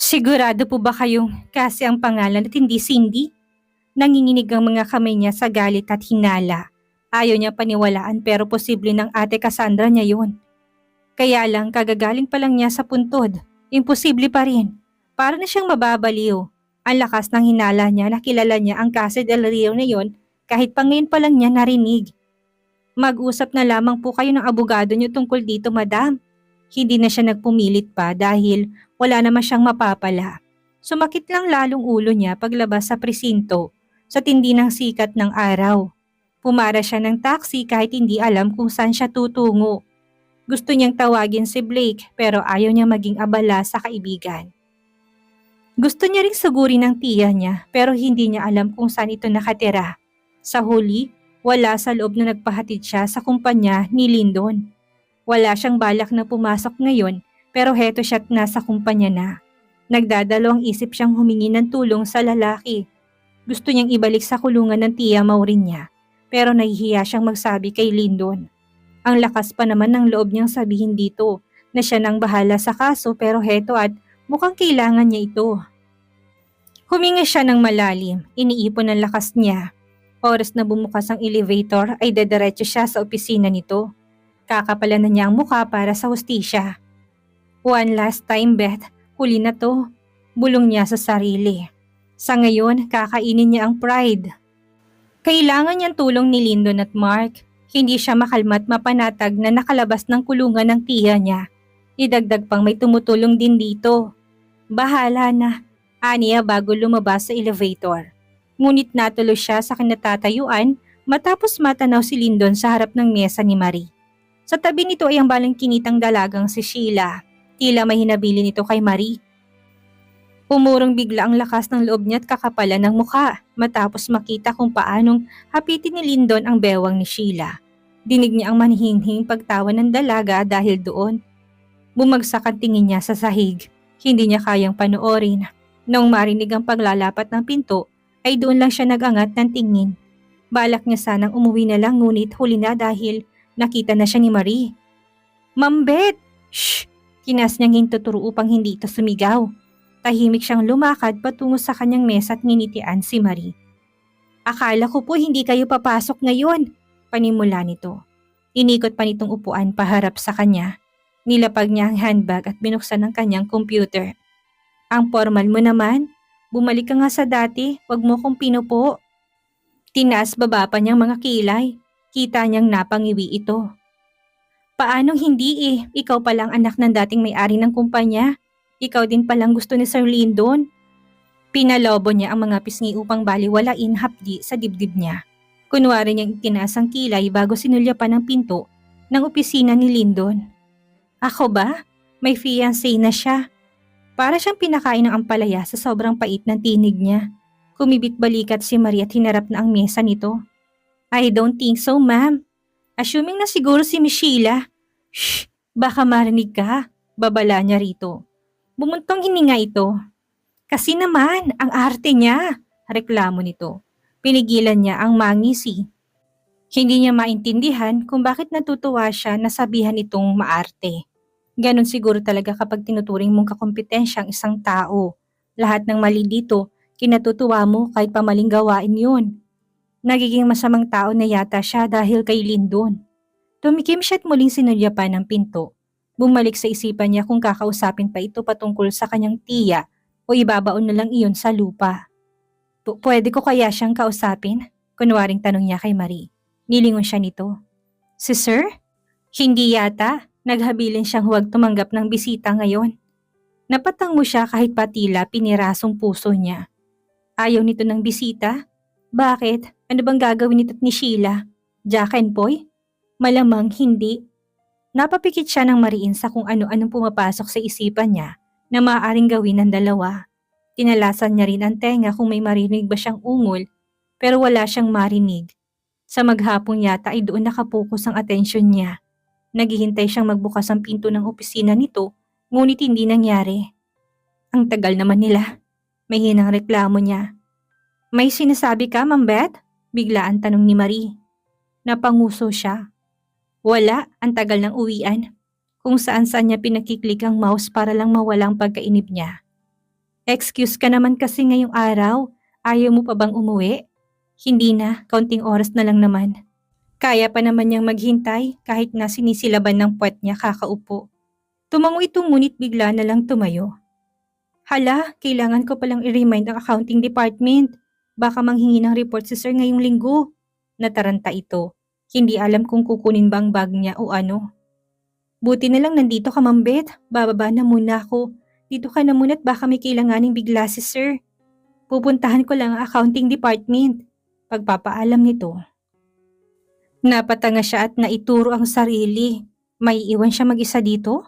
Sigurado po ba kayong kasi ang pangalan at hindi Cindy? Nanginginig ang mga kamay niya sa galit at hinala. Ayaw niya paniwalaan pero posible ng ate Cassandra niya yun. Kaya lang kagagaling pa lang niya sa puntod. Imposible pa rin. Para na siyang mababaliw. Ang lakas ng hinala niya na kilala niya ang Casa del Rio na yon kahit pa ngayon pa lang niya narinig. Mag-usap na lamang po kayo ng abogado niyo tungkol dito, madam. Hindi na siya nagpumilit pa dahil wala naman siyang mapapala. Sumakit lang lalong ulo niya paglabas sa presinto sa tindi ng sikat ng araw. Pumara siya ng taxi kahit hindi alam kung saan siya tutungo. Gusto niyang tawagin si Blake pero ayaw niya maging abala sa kaibigan. Gusto niya ring sugurin ng tiya niya pero hindi niya alam kung saan ito nakatira. Sa huli, wala sa loob na nagpahatid siya sa kumpanya ni Lyndon. Wala siyang balak na pumasok ngayon pero heto siya't nasa kumpanya na. Nagdadalawang isip siyang humingi ng tulong sa lalaki. Gusto niyang ibalik sa kulungan ng tiya Maureen niya pero nahihiya siyang magsabi kay Lyndon. Ang lakas pa naman ng loob niyang sabihin dito na siya nang bahala sa kaso pero heto at mukhang kailangan niya ito. Huminga siya ng malalim, iniipon ang lakas niya. Oras na bumukas ang elevator ay dadiretso siya sa opisina nito. Kakapalan na niya ang mukha para sa hustisya. One last time, Beth, huli na to. Bulong niya sa sarili. Sa ngayon, kakainin niya ang pride. Kailangan niyang tulong ni Lyndon at Mark. Hindi siya makalmat mapanatag na nakalabas ng kulungan ng tiya niya. Idagdag pang may tumutulong din dito. Bahala na, aniya bago lumabas sa elevator. Ngunit natuloy siya sa kinatatayuan matapos matanaw si Lyndon sa harap ng mesa ni Marie. Sa tabi nito ay ang balangkinitang dalagang si Sheila. Tila may hinabilin ito kay Marie. Umurong bigla ang lakas ng loob niya at kakapalan ng mukha matapos makita kung paanong hapitin ni Lyndon ang bewang ni Sheila. Dinig niya ang manhinhing pagtawa ng dalaga dahil doon. Bumagsak ang tingin niya sa sahig. Hindi niya kayang panoorin. Noong marinig ang paglalapat ng pinto, ay doon lang siya nagangat ng tingin. Balak niya sanang umuwi na lang ngunit huli na dahil nakita na siya ni Marie. "Ma'am Beth!" "Shh!" Kinas niyang hintuturo upang hindi ito sumigaw. Tahimik siyang lumakad patungo sa kanyang mesa at nginitian si Marie. "Akala ko po hindi kayo papasok ngayon," panimula nito. Inikot pa nitong upuan paharap sa kanya. Nilapag niya ang handbag at binuksan ang kanyang computer. "Ang formal mo naman. Bumalik ka nga sa dati, wag mo kong pinupo." Tinaas baba pa niyang mga kilay. Kita niyang napangiwi ito. "Paanong hindi eh? Ikaw palang anak ng dating may-ari ng kumpanya. Ikaw din palang gusto ni Sir Lyndon." Pinalobo niya ang mga pisngi upang baliwalain hapdi sa dibdib niya. Kunwari niyang itinaas ang kilay bago sinulyapan ang pinto ng opisina ni Lyndon. "Ako ba? May fiancé na siya." Para siyang pinakain ng ampalaya sa sobrang pait ng tinig niya. Kumibit balikat si Maria at hinarap na ang mesa nito. "I don't think so, ma'am. Assuming na siguro si Miss Sheila." "Shh! Baka marinig ka." Babala niya rito. Bumuntong hininga ito. "Kasi naman, ang arte niya." Reklamo nito. Pinigilan niya ang mangisi. Hindi niya maintindihan kung bakit natutuwa siya na sabihan itong maarte. Ganon siguro talaga kapag tinuturing mong kakompetensya ang isang tao. Lahat ng mali dito, kinatutuwa mo kahit pamaling gawain yun. Nagiging masamang tao na yata siya dahil kay Lyndon. Tumikim siya at muling sinulyapan ng pinto. Bumalik sa isipan niya kung kakausapin pa ito patungkol sa kanyang tiya o ibabaon na lang iyon sa lupa. Pwede ko kaya siyang kausapin?" Kunwaring tanong niya kay Marie. Nilingon siya nito. "Si Sir?" "Hindi yata. Naghabilin siyang huwag tumanggap ng bisita ngayon." Napatang mo siya kahit patila pinirasong puso niya. Ayaw nito ng bisita? Bakit? Ano bang gagawin nito ni Sheila? Jack and Poy? Malamang hindi. Napapikit siya ng mariin sa kung ano-anong pumapasok sa isipan niya na maaaring gawin ng dalawa. Tinalasan niya rin ang tenga kung may marinig ba siyang ungol pero wala siyang marinig. Sa maghapon yata ay doon nakapokus ang atensyon niya. Naghihintay siyang magbukas ang pinto ng opisina nito ngunit hindi nangyari. Ang tagal naman nila. May hinang reklamo niya. "May sinasabi ka, Ma'am Beth?" Biglaan tanong ni Marie. Napanguso siya. Wala, ang tagal ng uwian. Kung saan-saan niya pinakiklik ang mouse para lang mawala ang pagkainip niya. Excuse ka naman kasi ngayong araw. Ayaw mo pa bang umuwi? Hindi na, kaunting oras na lang naman. Kaya pa naman niyang maghintay kahit na sinisilaban ng puwet niya kakaupo. Tumango ito ngunit bigla na lang tumayo. Hala, kailangan ko palang i-remind ang accounting department. Baka manghingi ng report si sir ngayong linggo. Nataranta ito. Hindi alam kung kukunin ba ang bag niya o ano. Buti na lang nandito ka, Ma'am Beth. Bababa na muna ako. Dito ka na muna at baka may kailanganing bigla si sir. Pupuntahan ko lang ang accounting department. Pagpapaalam nito. Napatanga siya at naituro ang sarili. May iwan siya mag-isa dito?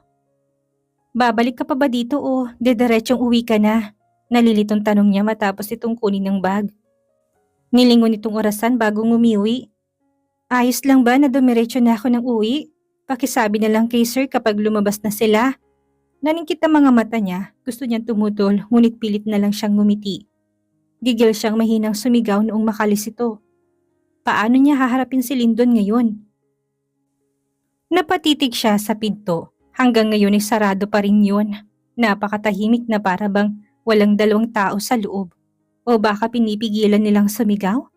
Babalik ka pa ba dito o dediretsyong uwi ka na? Nalilitong tanong niya matapos itong kunin ng bag. Nilingon itong orasan bago ngumiwi. Ayos lang ba na dumiretso na ako ng uwi? Pakisabi na lang kay sir kapag lumabas na sila. Naningkit ang mga mata niya, gusto niyang tumutol ngunit pilit na lang siyang ngumiti. Gigil siyang mahinang sumigaw noong makalis ito. Paano niya haharapin si Lyndon ngayon? Napatitig siya sa pinto. Hanggang ngayon ay sarado pa rin yun. Napakatahimik na para bang walang dalawang tao sa loob. O baka pinipigilan nilang sumigaw?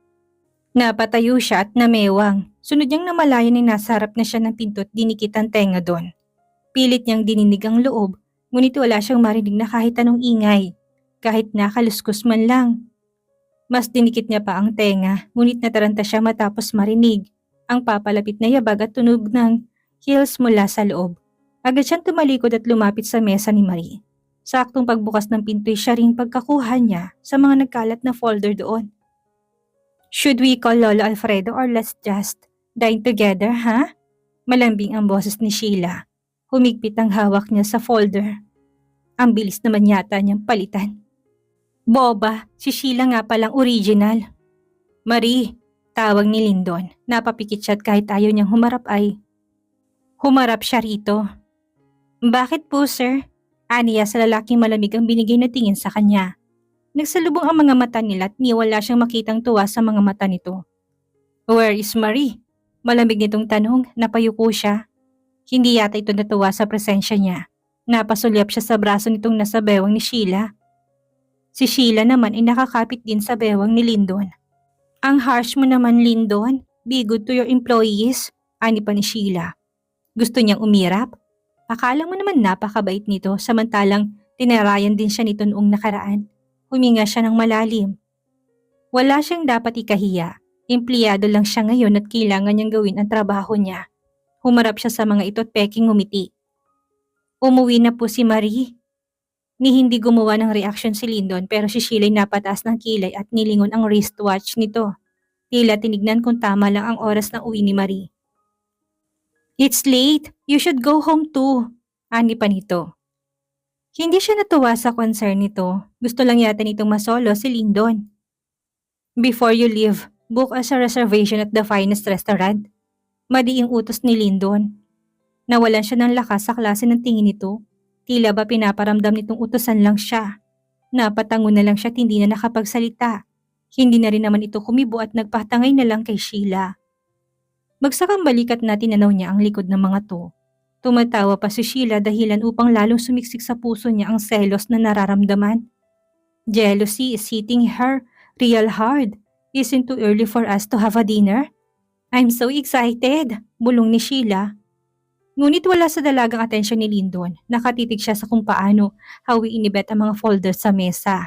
Napatayo siya at namewang. Sunod niyang namalayan ay nasa harap na siya ng pinto at dinikit ang tenga doon. Pilit niyang dininig ang loob, ngunit wala siyang marinig na kahit anong ingay. Kahit nakaluskus man lang. Mas dinikit niya pa ang tenga, ngunit nataranta siya matapos marinig ang papalapit na yabag at tunog ng heels mula sa loob. Agad siyang tumalikod at lumapit sa mesa ni Marie. Saktong pagbukas ng pinto'y siya ring pagkakuha niya sa mga nagkalat na folder doon. Should we call Lolo Alfredo or let's just dine together, ha? Malambing ang boses ni Sheila. Humigpit ang hawak niya sa folder. Ang bilis naman yata niyang palitan. Boba, si Sheila nga palang original. Marie, tawag ni Lyndon. Napapikit siya at kahit ayaw niyang humarap ay humarap siya rito. Bakit po, sir? Aniya sa lalaking malamig ang binigay na tingin sa kanya. Nagsalubong ang mga mata nila at niwala siyang makitang tuwa sa mga mata nito. Where is Marie? Malamig nitong tanong, napayuko siya. Hindi yata ito natuwa sa presensya niya. Napasulyap siya sa braso nitong nasa bewang ni Sheila. Si Sheila naman ay nakakapit din sa bewang ni Lyndon. Ang harsh mo naman, Lyndon. Be good to your employees, ani pa ni Sheila. Gusto niyang umirap? Akala mo naman napakabait nito samantalang tinarayan din siya nito noong nakaraan. Huminga siya ng malalim. Wala siyang dapat ikahiya. Empleyado lang siya ngayon at kailangan niyang gawin ang trabaho niya. Humarap siya sa mga ito at peking ngumiti. Umuwi na po si Marie. Ni hindi gumawa ng reaksyon si Lyndon pero si Sheila ay napataas ng kilay at nilingon ang wristwatch nito. Tila tinignan kung tama lang ang oras ng uwi ni Marie. It's late. You should go home too. Ani pa nito. Hindi siya natuwa sa concern nito. Gusto lang yata nitong masolo si Lyndon. Before you leave, book us a reservation at the finest restaurant. Madiing utos ni Lyndon. Nawalan siya ng lakas sa klase ng tingin nito. Tila ba pinaparamdam nitong utosan lang siya. Napatango na lang siya at hindi na nakapagsalita. Hindi na rin naman ito kumibo at nagpatangay na lang kay Sheila. Magsakang balikat na tinanaw niya ang likod ng mga to. Tumatawa pa si Sheila dahilan upang lalong sumiksik sa puso niya ang selos na nararamdaman. Jealousy is hitting her real hard. Isn't too early for us to have a dinner? I'm so excited, bulong ni Sheila. Ngunit wala sa dalagang atensyon ni Lyndon. Nakatitig siya sa kung paano hawi inibet ang mga folders sa mesa.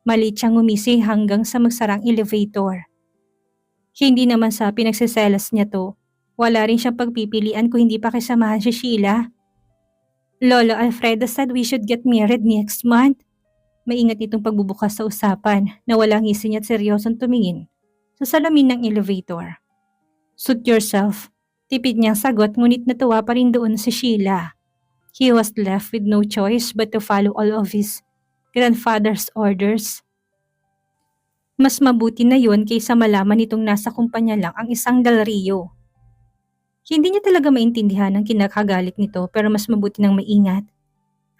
Malit siyang gumising hanggang sa magsarang elevator. Hindi naman sa pinagsiselas niya to. Wala rin siyang pagpipilian kung hindi pa kasamahan si Sheila. Lolo Alfredo said we should get married next month. Maingat itong pagbubukas sa usapan na walang ngisi niya at seryosong tumingin sa salamin ng elevator. Suit yourself. Tipid niyang sagot ngunit natuwa pa rin doon si Sheila. He was left with no choice but to follow all of his grandfather's orders. Mas mabuti na yun kaysa malaman nitong nasa kumpanya lang ang isang Del Rio. Hindi niya talaga maintindihan ang kinakagalit nito pero mas mabuti nang maingat.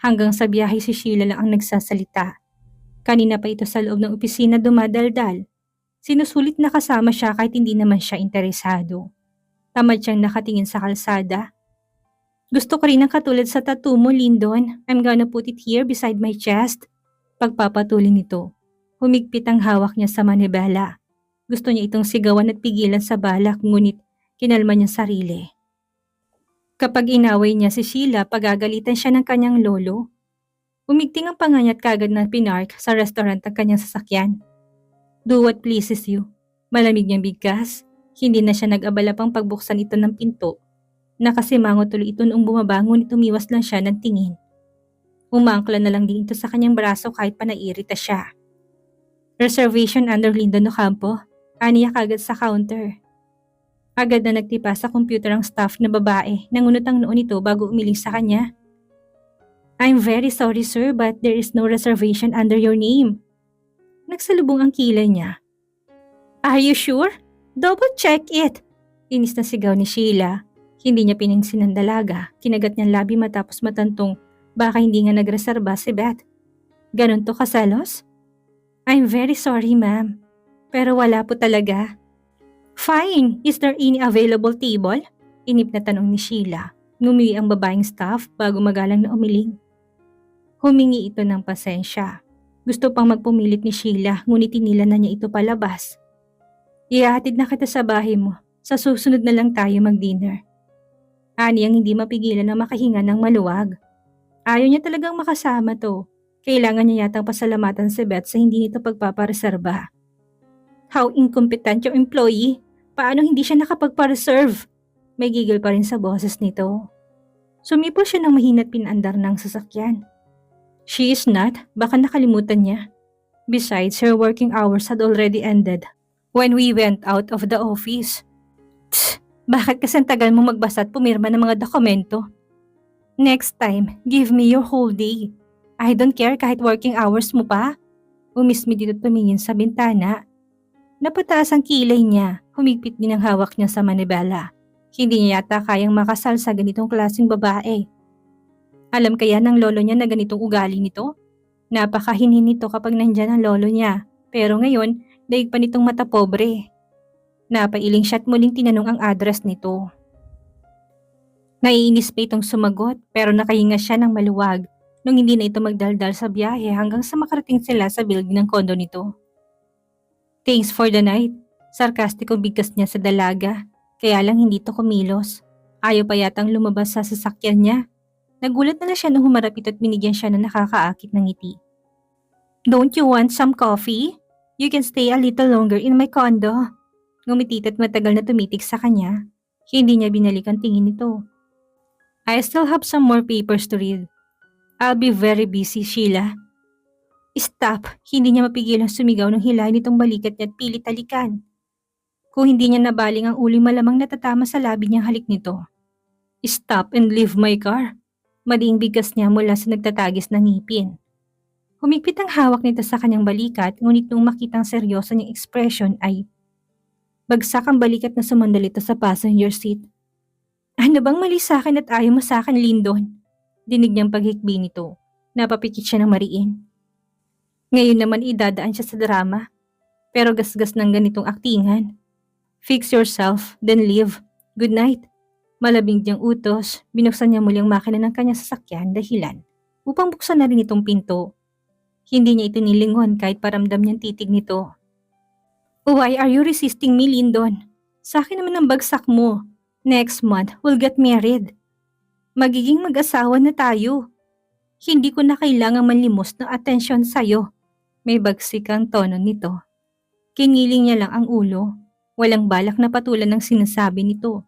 Hanggang sa biyahe si Sheila lang ang nagsasalita. Kanina pa ito sa loob ng opisina dumadaldal. Sinusulit na kasama siya kahit hindi naman siya interesado. Tamad siyang nakatingin sa kalsada. Gusto ko rin ang katulad sa tattoo mo, Lyndon. I'm gonna put it here beside my chest. Pagpapatuloy nito, humigpit ang hawak niya sa manibela. Gusto niya itong sigawan at pigilan sa balak ngunit kinalma niya sarili. Kapag inaway niya si Sheila, pagagalitan siya ng kanyang lolo. Umigting ang panga niya at kagad na pinark sa restaurant ang kanyang sasakyan. Do what pleases you. Malamig niyang bigkas. Hindi na siya nag-abala pang pagbuksan ito ng pinto. Nakasimango tuloy ito noong bumabangon at umiwas lang siya ng tingin. Umangkla na lang din ito sa kanyang braso kahit pa naiirita siya. Reservation under Lindon Ocampo, aniya kagad sa counter. Agad na nagtipa sa computer ang staff na babae, nangunot ang noon nito bago umiling sa kanya. I'm very sorry sir but there is no reservation under your name. Nagsalubong ang kilay niya. Are you sure? Double check it! Inis na sigaw ni Sheila. Hindi niya pinansin ang dalaga, kinagat niyang labi matapos matantong baka hindi nga nagreserba si Beth. Ganon to kasalos? I'm very sorry ma'am, pero wala po talaga. Fine, is there any available table? Inip na tanong ni Sheila. Ngumili ang babaeng staff bago magalang na umiling. Humingi ito ng pasensya. Gusto pang magpumilit ni Sheila ngunit tinila na niya ito palabas. Ihahatid na kita sa bahay mo, sa susunod na lang tayo mag-dinner. Ani ang hindi mapigilan na makahinga ng maluwag. Ayaw niya talagang makasama to. Kailangan niya yatang pasalamatan si Beth sa hindi nito pagpapareserba. How incompetent yung employee! Paano hindi siya nakapagpareserve? May gigil pa rin sa boses nito. Sumipol siya ng mahina't pinandar ng sasakyan. She is not, baka nakalimutan niya. Besides, her working hours had already ended when we went out of the office. Tsk, bakit kasi ang tagal mo magbasa at pumirma ng mga dokumento? Next time, give me your whole day. I don't care kahit working hours mo pa. Umismi dito tumingin sa bintana. Napataas ang kilay niya, humigpit din ang hawak niya sa manibela. Hindi niya yata kayang makasal sa ganitong klaseng babae. Alam kaya ng lolo niya na ganitong ugali nito? Napakahinhin nito kapag nandyan ang lolo niya, pero ngayon, daig pa nitong mata pobre. Napailing siya at muling tinanong ang address nito. Naiinis pa itong sumagot pero nakahinga siya ng maluwag nung hindi na ito magdaldal sa biyahe hanggang sa makarating sila sa building ng kondo nito. Thanks for the night. Sarkastiko bigkas niya sa dalaga, kaya lang hindi to kumilos. Ayaw pa yatang lumabas sa sasakyan niya. Nagulat na lang siya nung humarap ito at binigyan siya ng nakakaakit ng ngiti. Don't you want some coffee? You can stay a little longer in my condo. Ngumitit at matagal na tumitig sa kanya. Hindi niya binalik ang tingin nito. I still have some more papers to read. I'll be very busy, Sheila. Stop! Hindi niya mapigilang sumigaw ng hilahin nitong balikat niya at pilit talikan. Kung hindi niya nabaling ang ulo malamang natatama sa labi niyang halik nito. Stop and leave my car. Madiing bigkas niya mula sa nagtatagis ng ngipin. Humigpit ang hawak nito sa kanyang balikat ngunit nung makitang seryoso niyang ekspresyon ay bagsak ang balikat na sumandal ito sa passenger seat. Ano bang mali sa akin at ayaw mo sa akin, Lindon? Dinig niyang paghikbi nito. Napapikit siya ng mariin. Ngayon naman idadaan siya sa drama. Pero gasgas ng ganitong aktingan. Fix yourself, then leave. Good night. Malabing diyang utos, binuksan niya muli ang makina ng kanyang sasakyan dahilan upang buksan na rin itong pinto. Hindi niya ito nilingon kahit paramdam niyang titig nito. Why are you resisting me, Lindon? Sa akin naman ang bagsak mo. Next month, we'll get married. Magiging mag-asawa na tayo. Hindi ko na kailangang manlimos ng atensyon sa'yo. May bagsik ang tono nito. Kiniling niya lang ang ulo. Walang balak na patulan ng sinasabi nito.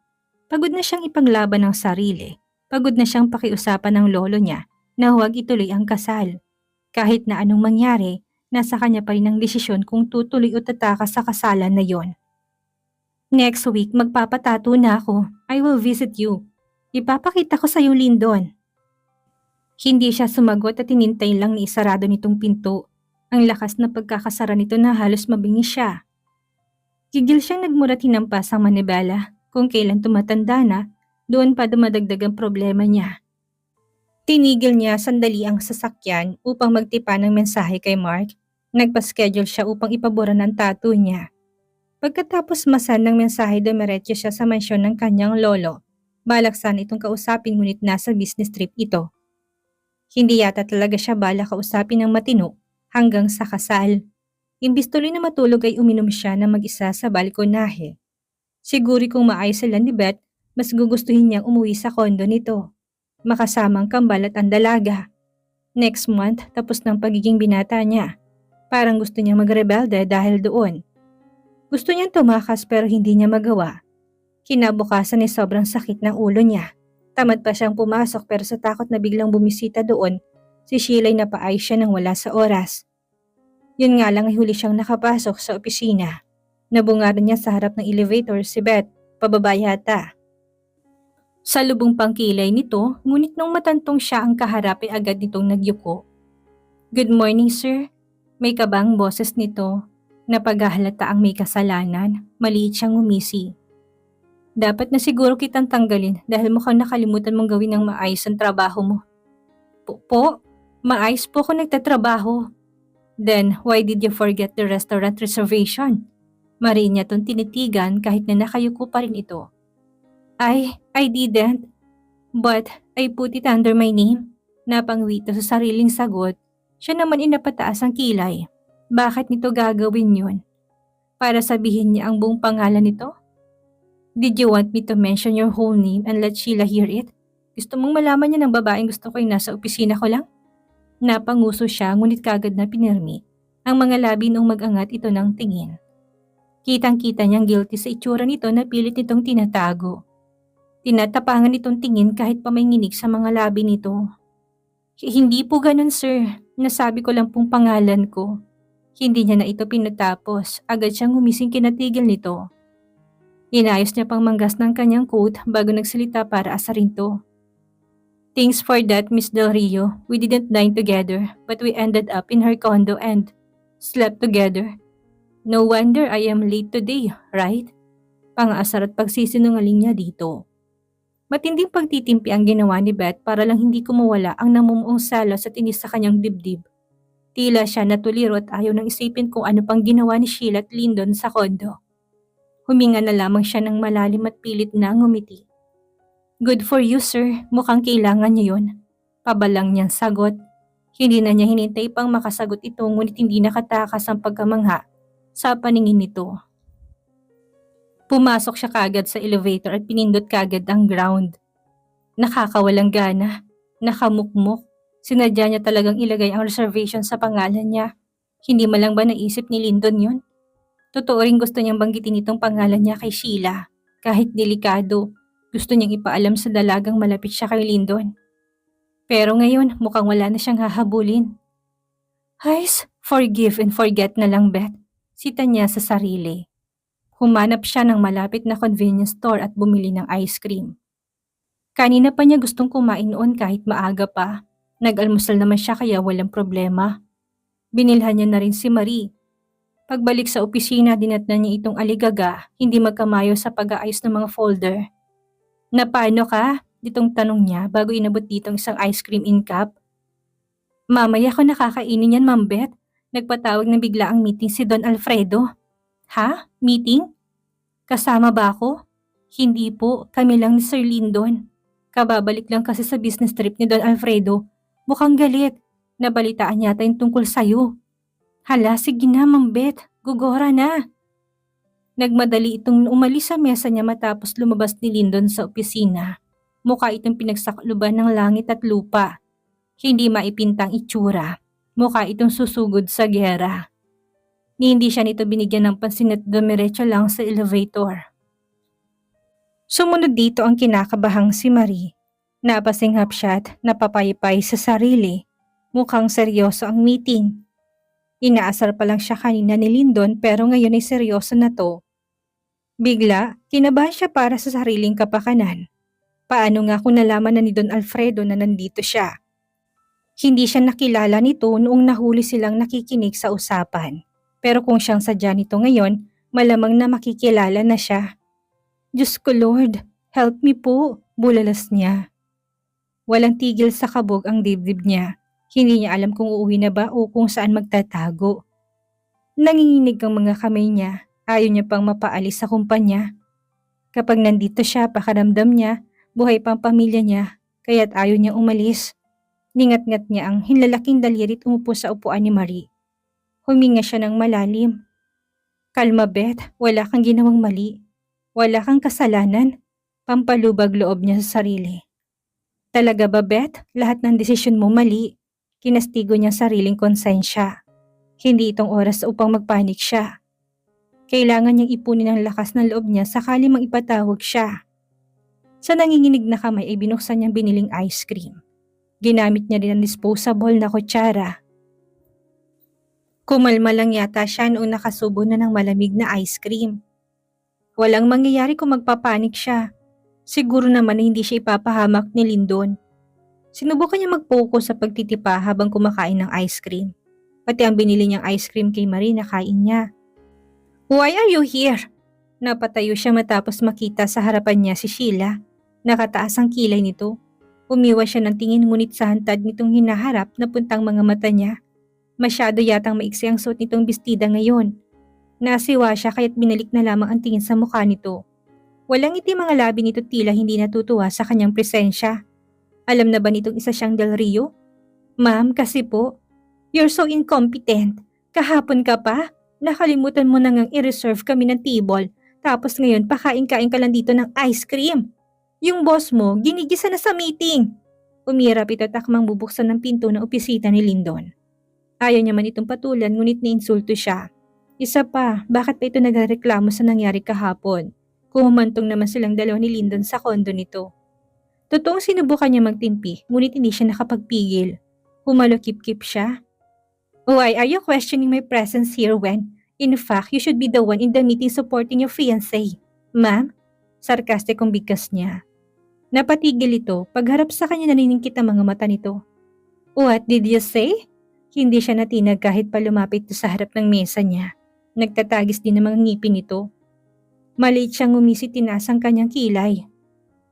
Pagod na siyang ipaglaban ng sarili. Pagod na siyang pakiusapan ng lolo niya na huwag ituloy ang kasal. Kahit na anong mangyari, nasa kanya pa rin ang desisyon kung tutuloy o tatakas sa kasalan na yon. Next week, magpapatato na ako. I will visit you. Ipapakita ko sa iyo, Lindon. Hindi siya sumagot at tinintay lang ni isarado nitong pinto. Ang lakas na pagkakasara nito na halos mabingis siya. Gigil siyang nagmurat hinampas ang manibela. Kung kailan tumatanda na, doon pa dumadagdag ang problema niya. Tinigil niya sandali ang sasakyan upang magtipa ng mensahe kay Mark. Nagpa-schedule siya upang ipabura ng tattoo niya. Pagkatapos masan ng mensahe, dumiretso siya sa mansyon ng kanyang lolo. Balak sana itong kausapin ngunit nasa business trip ito. Hindi yata talaga siya balak kausapin ng matino hanggang sa kasal. Imbis tuloy na matulog ay uminom siya na mag-isa sa balkonahe. Siguro kung maayos sila ni Beth, mas gugustuhin niyang umuwi sa kondo nito. Makasamang kambal at ang dalaga. Next month, tapos ng pagiging binata niya. Parang gusto niyang magrebelde dahil doon. Gusto niyang tumakas pero hindi niya magawa. Kinabukasan ay sobrang sakit ng ulo niya. Tamad pa siyang pumasok pero sa takot na biglang bumisita doon, si Sheila ay napaayos siya nang wala sa oras. Yun nga lang ay huli siyang nakapasok sa opisina. Nabungaran niya sa harap ng elevator si Beth, pababa yata. Sa lubong pangkilay nito, ngunit nung matantong siya ang kaharap ay agad nitong nagyuko. Good morning, sir. May kabang boses nito. Napaghahalata ang may kasalanan, maliit siyang umisi. Dapat na siguro kitang tanggalin dahil mukhang nakalimutan mong gawin ng maayos ang trabaho mo. Po? Maayos po ako nagtatrabaho. Then, why did you forget the restaurant reservation? Mariin niya itong tinitigan kahit na nakayuko pa rin ito. I didn't. But I put it under my name. Napangwito sa sariling sagot. Siya naman inapataas ang kilay. Bakit nito gagawin yun? Para sabihin niya ang buong pangalan nito? Did you want me to mention your whole name and let Sheila hear it? Gusto mong malaman niya ng babaeng gusto ko ay nasa opisina ko lang? Napanguso siya ngunit kagad na pinirmi. Ang mga labi nung mag-angat ito ng tingin. Kitang-kita niyang guilty sa itsura nito na pilit nitong tinatago. Tinatapangan itong tingin kahit pa may nginig sa mga labi nito. Hindi po ganun, sir. Nasabi ko lang pong pangalan ko. Hindi niya na ito pinatapos. Agad siyang humising kinatigil nito. Inayos niya pang manggas ng kanyang coat bago nagsalita para asarin to. Thanks for that, Miss Del Rio. We didn't dine together, but we ended up in her condo and slept together. No wonder I am late today, right? Pang-asar at pagsisinungaling niya dito. Matinding pagtitimpi ang ginawa ni Beth para lang hindi kumawala ang namumuong salos at inis sa kanyang dibdib. Tila siya natuliro at ayaw nang isipin kung ano pang ginawa ni Sheila at Lyndon sa kondo. Huminga na lamang siya ng malalim at pilit na ngumiti. Good for you, sir. Mukhang kailangan niyo yun. Pabalang niyang sagot. Hindi na niya hinintay pang makasagot ito ngunit hindi nakatakas ang pagkamangha sa paningin nito. Pumasok siya kagad sa elevator at pinindot kagad ang ground. Nakakawalang gana. Nakamukmok. Sinadya niya talagang ilagay ang reservation sa pangalan niya. Hindi malang ba naisip ni Lyndon yun? Totoo rin gusto niyang banggitin itong pangalan niya kay Sheila. Kahit delikado, gusto niyang ipaalam sa dalagang malapit siya kay Lyndon. Pero ngayon, mukhang wala na siyang hahabulin. Hays, forgive and forget na lang, Beth. Sita niya sa sarili. Humanap siya ng malapit na convenience store at bumili ng ice cream. Kanina pa niya gustong kumain noon kahit maaga pa. Nag-almusal naman siya kaya walang problema. Binilhan niya na rin si Marie. Pagbalik sa opisina, dinatnan niya itong aligaga, hindi magkamayo sa pag-aayos ng mga folder. Na paano ka? Ditong tanong niya bago inabot ditong isang ice cream in cup. Mamaya ko nakakainin yan, Ma'am Beth. Nagpatawag na bigla ang meeting si Don Alfredo. Ha? Meeting? Kasama ba ako? Hindi po, kami lang ni Sir Lyndon. Kababalik lang kasi sa business trip ni Don Alfredo. Mukhang galit. Nabalitaan yata yung tungkol sa'yo. Hala, sige na, Ma'am Beth. Gugora na. Nagmadali itong umalis sa mesa niya matapos lumabas ni Lyndon sa opisina. Mukha itong pinagsakluban ng langit at lupa. Hindi maipintang itsura. Mukha itong susugod sa giyera. Hindi siya nito binigyan ng pansin at dumiretso lang sa elevator. Sumunod dito ang kinakabahang si Marie. Napasinghap siya at napapaypay sa sarili. Mukhang seryoso ang meeting. Inaasar pa lang siya kanina ni Lyndon pero ngayon ay seryoso na to. Bigla, kinabahan siya para sa sariling kapakanan. Paano nga kung nalaman na ni Don Alfredo na nandito siya? Hindi siya nakilala nito noong nahuli silang nakikinig sa usapan. Pero kung siyang sadya nito ngayon, malamang na makikilala na siya. Diyos ko Lord, help me po, bulalas niya. Walang tigil sa kabog ang dibdib niya. Hindi niya alam kung uuwi na ba o kung saan magtatago. Nanginginig ang mga kamay niya. Ayaw niya pang mapaalis sa kumpanya. Kapag nandito siya, pakaramdam niya, buhay pang pamilya niya, kaya't ayaw niyang umalis. Ningat-ngat niya ang hinlalaking daliri at umupo sa upuan ni Marie. Huminga siya ng malalim. Kalma Beth, wala kang ginawang mali. Wala kang kasalanan. Pampalubag loob niya sa sarili. Talaga ba Beth? Lahat ng desisyon mo mali. Kinastigo niya sariling konsensya. Hindi itong oras upang magpanik siya. Kailangan niyang ipunin ang lakas ng loob niya sakali mang ipatawag siya. Sa nanginginig na kamay ay binuksan niyang biniling ice cream. Ginamit niya rin ang disposable na kutsara. Kumalma lang yata siya noong nakasubo na ng malamig na ice cream. Walang mangyayari kung magpapanik siya. Siguro naman na hindi siya ipapahamak ni Lindon. Sinubukan niya mag-focus sa pagtitipa habang kumakain ng ice cream. Pati ang binili niyang ice cream kay Marie na kain niya. Why are you here? Napatayo siya matapos makita sa harapan niya si Sheila. Nakataas ang kilay nito. Umiwas siya ng tingin ngunit sa hantad nitong hinaharap na puntang mga mata niya. Masyado yatang maiksi ang suot nitong bestida ngayon. Nasiwa siya kaya't binalik na lamang ang tingin sa mukha nito. Walang ngiti mga labi nito tila hindi natutuwa sa kanyang presensya. Alam na ba nitong isa siyang Del Rio? Ma'am, kasi po, you're so incompetent. Kahapon ka pa? Nakalimutan mo na ngang i-reserve kami ng table. Tapos ngayon pakain-kain ka lang dito ng ice cream. Yung boss mo, ginigisa na sa meeting. Umirap ito takmang bubuksan ng pinto ng opisina ni Lindon. Ayaw niya man itong patulan ngunit nainsulto siya. Isa pa, bakit pa ito nagreklamo sa nangyari kahapon? Kung humantong naman silang dalawa ni Lindon sa kondo nito. Totoong sinubukan niya magtimpi ngunit hindi siya nakapagpigil. Humalokip-kip siya. Why are you questioning my presence here when, in fact, you should be the one in the meeting supporting your fiancé? Ma'am? Sarkastikong bigkas niya. Napatigil ito pagharap sa kanya naniningkit ang mga mata nito. What did you say? Hindi siya natinag kahit pa lumapit sa harap ng mesa niya. Nagtatagis din ng mga ngipin nito. Maliit siyang ngumisi tinasang kanyang kilay.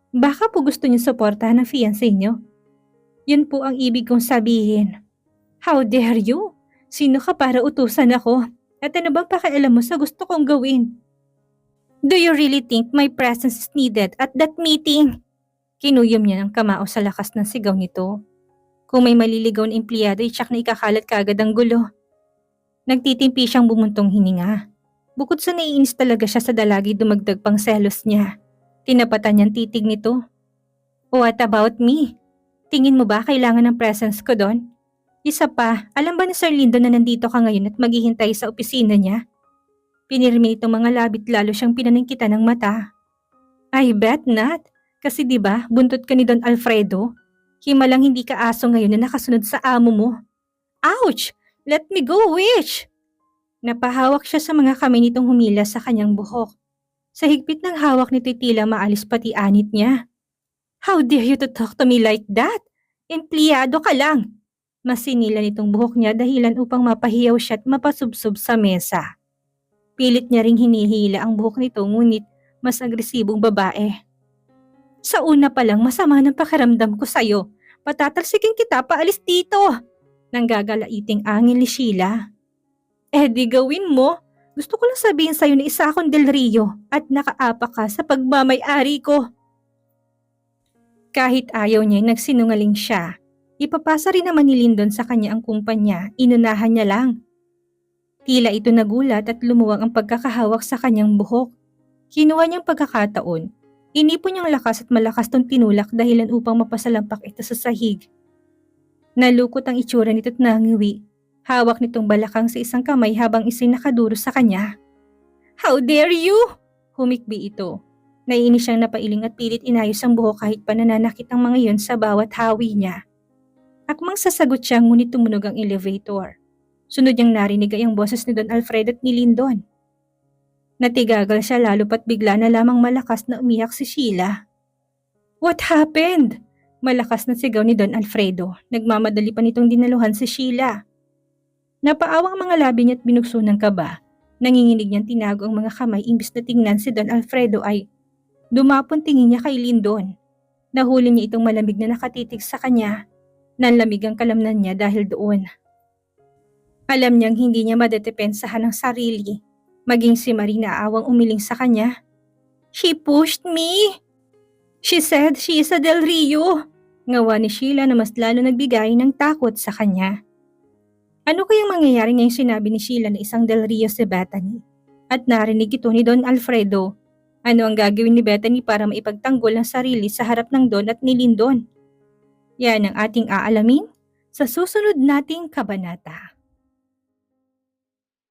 Baka po gusto niyo suportahan ang fiancé niyo? Yun po ang ibig kong sabihin. How dare you? Sino ka para utusan ako? At ano bang pakialam mo sa gusto kong gawin? Do you really think my presence is needed at that meeting? Kinuyom niya ng kamao sa lakas ng sigaw nito. Kung may maliligaw na empleyado ay tsak na ikakalat kaagad ang gulo. Nagtitimpi siyang bumuntong hininga. Bukod sa naiinis talaga siya sa dalagi dumagdag pang selos niya. Tinapatan niyang titig nito. What about me? Tingin mo ba kailangan ng presence ko doon? Isa pa, alam ba ni Sir Lindon na nandito ka ngayon at maghihintay sa opisina niya? Pinirmi itong mga labit lalo siyang pinaningkitan ng mata. I bet not. Kasi 'di ba, buntot ka ni Don Alfredo? Himalang hindi ka aso ngayon na nakasunod sa amo mo. Ouch! Let me go, witch! Napahawak siya sa mga kamay nitong humila sa kanyang buhok. Sa higpit ng hawak nito tila maalis pati anit niya. How dare you to talk to me like that? Empleyado ka lang! Masinila nitong buhok niya dahilan upang mapahiyaw siya at mapasubsob sa mesa. Pilit niya ring hinihila ang buhok nito ngunit mas agresibong babae. Sa una pa lang masama ng pakiramdam ko sa'yo. Patatalsikin kita paalis dito. Nanggagalaiting angin ni Sheila. Di gawin mo. Gusto ko lang sabihin sa'yo na isa akong Del Rio at nakaapa ka sa pagmamay-ari ko. Kahit ayaw niya nagsinungaling siya. Ipapasa rin naman ni Lindon sa kanya ang kumpanya, inunahan niya lang. Tila ito nagulat at lumuwang ang pagkakahawak sa kanyang buhok. Kinuha niyang pagkakataon. Inipon niyang lakas at malakas tong tinulak dahilan upang mapasalampak ito sa sahig. Nalukot ang itsura nito't nangiwi. Hawak nitong balakang sa isang kamay habang isa'y nakaduro sa kanya. How dare you? Humikbi ito. Naiinis siyang napailing at pilit inayos ang buhok kahit pa nananakit ang mga iyon sa bawat hawi niya. Akmang sasagot siya ngunit tumunog ang elevator. Sunod niyang narinig ay ang boses ni Don Alfredo at ni Lindon. Natigagal siya lalo pat bigla na lamang malakas na umiyak si Sheila. What happened? Malakas na sigaw ni Don Alfredo. Nagmamadali pa nitong dinaluhan si Sheila. Napaawang ang mga labi niya at binukso ng kaba. Nanginginig niyang tinago ang mga kamay imbis na tingnan si Don Alfredo ay dumapon tingin niya kay Lindon. Nahuli niya itong malamig na nakatitig sa kanya. Nanlamig ang kalamnan niya dahil doon. Alam niyang hindi niya madedepensahan ang sarili. Maging si Marie na awang umiling sa kanya. She pushed me! She said she is a Del Rio! Ngawa ni Sheila na mas lalo nagbigay ng takot sa kanya. Ano kayang mangyayari ngayong sinabi ni Sheila na isang Del Rio si Bethany? At narinig ito ni Don Alfredo. Ano ang gagawin ni Bethany para maipagtanggol ang sarili sa harap ng Don at ni Lindon? Yan ang ating aalamin sa susunod nating kabanata.